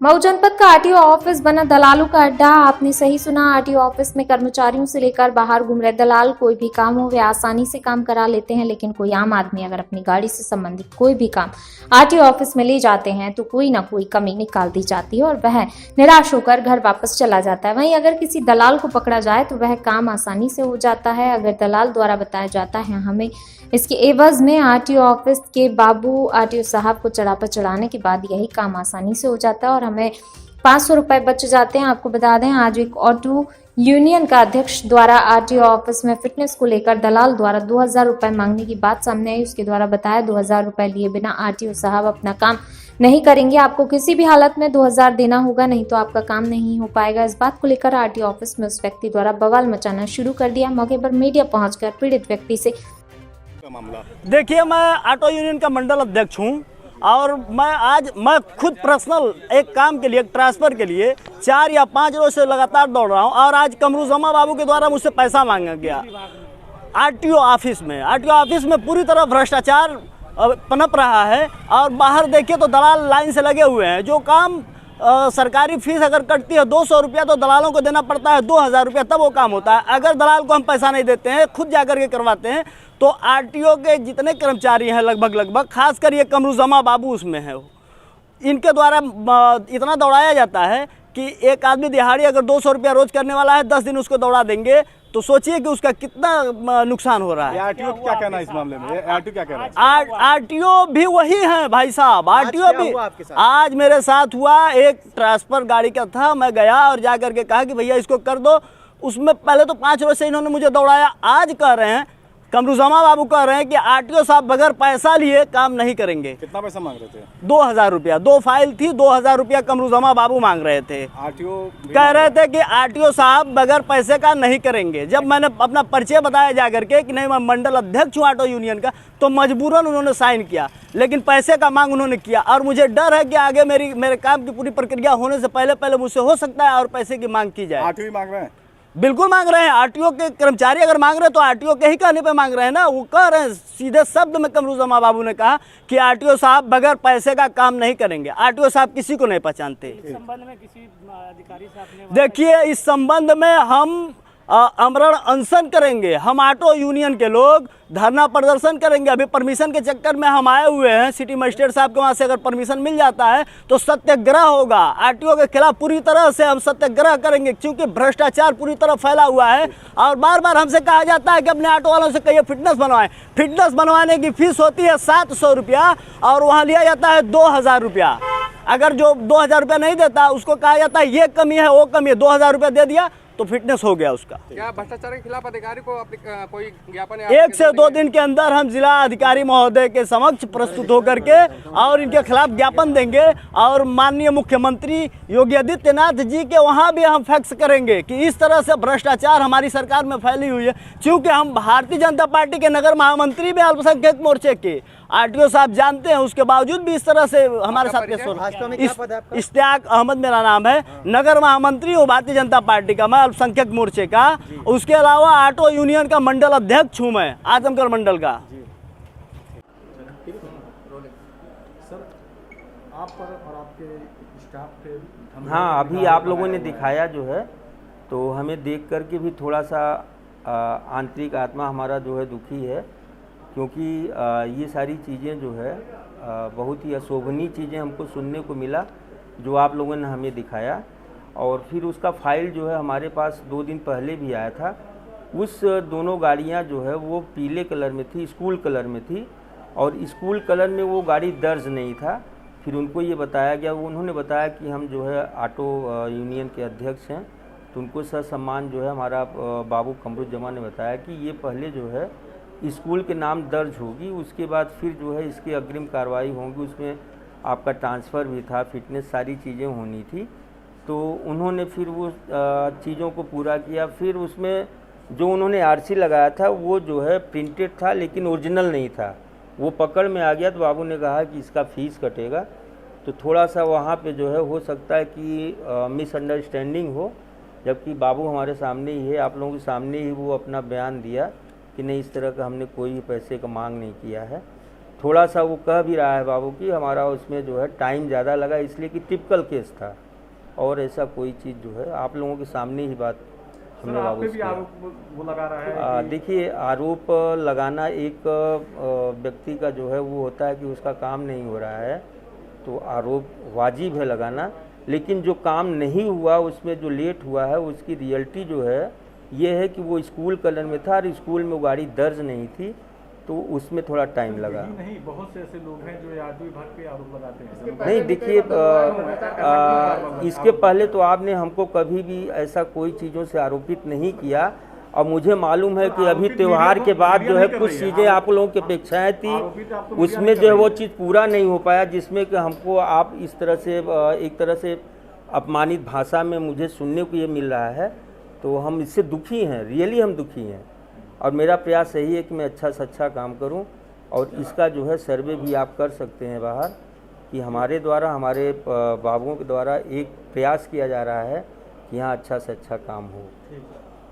मऊ जनपद का RTO office बना दलालों का अड्डा। आपने सही सुना, आरटीओ ऑफिस में कर्मचारियों से लेकर बाहर घूम रहे दलाल कोई भी काम हो वे आसानी से काम करा लेते हैं, लेकिन कोई आम आदमी अगर अपनी गाड़ी से संबंधित कोई भी काम आरटीओ ऑफिस में ले जाते हैं तो कोई ना कोई कमी निकाल दी जाती है और वह निराश होकर घर वापस चला जाता है। वहीं अगर किसी दलाल को पकड़ा जाए तो वह काम आसानी से हो जाता है। अगर दलाल द्वारा बताया जाता है हमें इसके एवज में आरटीओ ऑफिस के बाबू आरटीओ साहब को चढ़ा पर चढ़ाने के बाद यही काम आसानी से हो जाता है और हमें 500 रुपए बच जाते हैं। आपको बता दें, आज एक ऑटो यूनियन का अध्यक्ष द्वारा आरटीओ ऑफिस में फिटनेस को लेकर दलाल द्वारा 2000 रुपए मांगने की बात सामने आई। उसके द्वारा बताया 2000 रुपए लिए बिना आरटीओ साहब अपना काम नहीं करेंगे। आपको किसी भी हालत में 2000 देना होगा, नहीं तो आपका काम नहीं हो पाएगा। इस बात को लेकर आरटीओ ऑफिस में उस व्यक्ति द्वारा बवाल मचाना शुरू कर दिया। मौके पर मीडिया पहुंचकर पीड़ित व्यक्ति से मामला देखिए, मैं ऑटो यूनियन का मंडल अध्यक्ष हूं और मैं खुद पर्सनल एक काम के लिए, एक ट्रांसफर के लिए 4 या 5 रोज से लगातार दौड़ रहा हूं और आज कमरुजमा बाबू के द्वारा मुझसे पैसा मांगा गया आरटीओ ऑफिस में। आरटीओ ऑफिस में पूरी तरह भ्रष्टाचार पनप रहा है और बाहर देखिए तो दलाल लाइन से लगे हुए हैं। जो काम सरकारी फीस अगर कटती है 200 रुपया तो दलालों को देना पड़ता है 2000 रुपया, तब वो काम होता है। अगर दलाल को हम पैसा नहीं देते हैं, खुद जाकर के करवाते हैं, तो आरटीओ के जितने कर्मचारी हैं लगभग खासकर ये कमरुजमा बाबू उसमें है, इनके द्वारा इतना दौड़ाया जाता है कि एक आदमी दिहाड़ी अगर 200 रुपया रोज करने वाला है, 10 दिन उसको दौड़ा देंगे तो सोचिए कि उसका कितना नुकसान हो रहा है। आरटीओ क्या कहना है इस मामले में? आरटीओ क्या कह रहा है? आरटीओ भी वही है भाई साहब। आरटीओ भी आज मेरे साथ हुआ, एक ट्रांसफर गाड़ी का था, मैं गया और जा करके कहा कि भैया इसको कर दो। उसमें पहले तो 5 रोज से इन्होंने मुझे दौड़ाया। आज कह रहे हैं, कमरुजमा बाबू कह रहे हैं कि आरटीओ साहब बगैर पैसा लिए काम नहीं करेंगे। कितना पैसा मांग रहे थे? 2000 रुपया। 2 फाइल थी, 2000 रुपया कमरुजमा बाबू मांग रहे थे। आरटीओ कह रहे थे कि आरटीओ साहब बगैर पैसे का नहीं करेंगे। जब मैंने अपना परिचय बताया जाकर के कि नहीं मैं मंडल अध्यक्ष हूँ ऑटो यूनियन का, तो मजबूरन उन्होंने साइन किया, लेकिन पैसे का मांग उन्होंने किया और मुझे डर है कि आगे मेरे काम की पूरी प्रक्रिया होने से पहले मुझसे हो सकता है और पैसे की मांग की जाए। आरटीओ मांग रहे हैं? बिल्कुल मांग रहे हैं। आरटीओ के कर्मचारी अगर मांग रहे हैं तो आरटीओ के ही कहने पे मांग रहे हैं ना। वो कह रहे हैं सीधे शब्द में, कमरुजमा बाबू ने कहा कि आरटीओ साहब बगैर पैसे का काम नहीं करेंगे। आरटीओ साहब किसी को नहीं पहचानते। इस संबंध में किसी अधिकारी साहब ने देखिए, इस संबंध में हम आमरण अनशन करेंगे। हम ऑटो यूनियन के लोग धरना प्रदर्शन करेंगे। अभी परमिशन के चक्कर में हम आए हुए हैं सिटी मजिस्ट्रेट साहब के वहाँ से। अगर परमिशन मिल जाता है तो सत्याग्रह होगा। आरटीओ के खिलाफ पूरी तरह से हम सत्याग्रह करेंगे, क्योंकि भ्रष्टाचार पूरी तरह फैला हुआ है। और बार बार हमसे कहा जाता है कि अपने ऑटो वालों से कहिए फिटनेस बनवाएं। फिटनेस बनवाने की फीस होती है 700 रुपया और वहाँ लिया जाता है 2000 रुपया। अगर जो 2000 रुपया नहीं देता उसको कहा जाता है ये कमी है वो कमी है, 2000 रुपया दे दिया तो फिटनेस हो गया उसका। क्या भ्रष्टाचार के खिलाफ अधिकारी को कोई ज्ञापन 1 से 2 दिन के अंदर हम जिला अधिकारी महोदय के समक्ष प्रस्तुत होकर के और इनके खिलाफ ज्ञापन देंगे और माननीय मुख्यमंत्री योगी आदित्यनाथ जी के वहां भी हम फैक्स करेंगे कि इस तरह से भ्रष्टाचार हमारी सरकार में फैली हुई है। क्योंकि हम भारतीय जनता पार्टी के नगर महामंत्री भी अल्पसंख्यक मोर्चे के आरटीओ साहब जानते हैं, उसके बावजूद भी इस तरह से हमारे साथ। इश्तियाक अहमद मेरा नाम है, नगर महामंत्री हूँ भारतीय जनता पार्टी का, मैं अल्पसंख्यक मोर्चे का। उसके अलावा ऑटो यूनियन का मंडल अध्यक्ष हूँ मैं, आजमगढ़ मंडल का। सर, आप पर और आपके स्टाफ पे हाँ, अभी आप लोगों ने दिखाया जो है, तो हमें देख करके भी थोड़ा सा आंतरिक आत्मा हमारा जो है दुखी है, क्योंकि ये सारी चीज़ें जो है बहुत ही अशोभनीय चीज़ें हमको सुनने को मिला जो आप लोगों ने हमें दिखाया। और फिर उसका फाइल जो है हमारे पास 2 दिन पहले भी आया था। उस दोनों गाड़ियां जो है वो पीले कलर में थी, स्कूल कलर में थी, और स्कूल कलर में वो गाड़ी दर्ज नहीं था। फिर उनको ये बताया गया, उन्होंने बताया कि हम जो है ऑटो यूनियन के अध्यक्ष हैं, तो उनको ससम्मान जो है हमारा बाबू कमरुजमा ने बताया कि ये पहले जो है स्कूल के नाम दर्ज होगी, उसके बाद फिर जो है इसकी अग्रिम कार्रवाई होगी। उसमें आपका ट्रांसफ़र भी था, फिटनेस, सारी चीज़ें होनी थी। तो उन्होंने फिर वो चीज़ों को पूरा किया। फिर उसमें जो उन्होंने आरसी लगाया था वो जो है प्रिंटेड था लेकिन ओरिजिनल नहीं था। वो पकड़ में आ गया तो बाबू ने कहा कि इसका फ़ीस कटेगा। तो थोड़ा सा वहाँ पे जो है हो सकता है कि मिसअंडरस्टैंडिंग हो, जबकि बाबू हमारे सामने ही है, आप लोगों के सामने ही वो अपना बयान दिया कि नहीं, इस तरह का हमने कोई पैसे का मांग नहीं किया है। थोड़ा सा वो कह भी रहा है बाबू कि हमारा उसमें जो है टाइम ज़्यादा लगा, इसलिए कि टिपिकल केस था, और ऐसा कोई चीज़ जो है आप लोगों के सामने ही बात हमने सर, आप बाबू पे से भी किया। आरोप वो लगा रहा है कि देखिए, आरोप लगाना एक व्यक्ति का जो है वो होता है कि उसका काम नहीं हो रहा है तो आरोप वाजिब है लगाना, लेकिन जो काम नहीं हुआ उसमें जो लेट हुआ है उसकी रियलिटी जो है ये है कि वो स्कूल कलर में था और स्कूल में वो गाड़ी दर्ज नहीं थी, तो उसमें थोड़ा टाइम लगा। यही नहीं, बहुत से ऐसे लोग हैं जो आरटीओ विभाग पे आरोप लगाते हैं। नहीं, देखिए, इसके पहले तो आपने हमको कभी भी ऐसा कोई चीज़ों से आरोपित नहीं किया, और मुझे मालूम है कि अभी त्यौहार के बाद जो है कुछ चीज़ें आप लोगों की अपेक्षाएं थी, उसमें जो है वो चीज़ पूरा नहीं हो पाया, जिसमें कि हमको आप इस तरह से एक तरह से अपमानित भाषा में मुझे सुनने को ये मिल रहा है, तो हम इससे दुखी हैं, रियली हम दुखी हैं। और मेरा प्रयास यही है कि मैं अच्छा से अच्छा काम करूं, और इसका जो है सर्वे भी आप कर सकते हैं बाहर, कि हमारे द्वारा, हमारे बाबुओं के द्वारा एक प्रयास किया जा रहा है कि यहाँ अच्छा से अच्छा काम हो।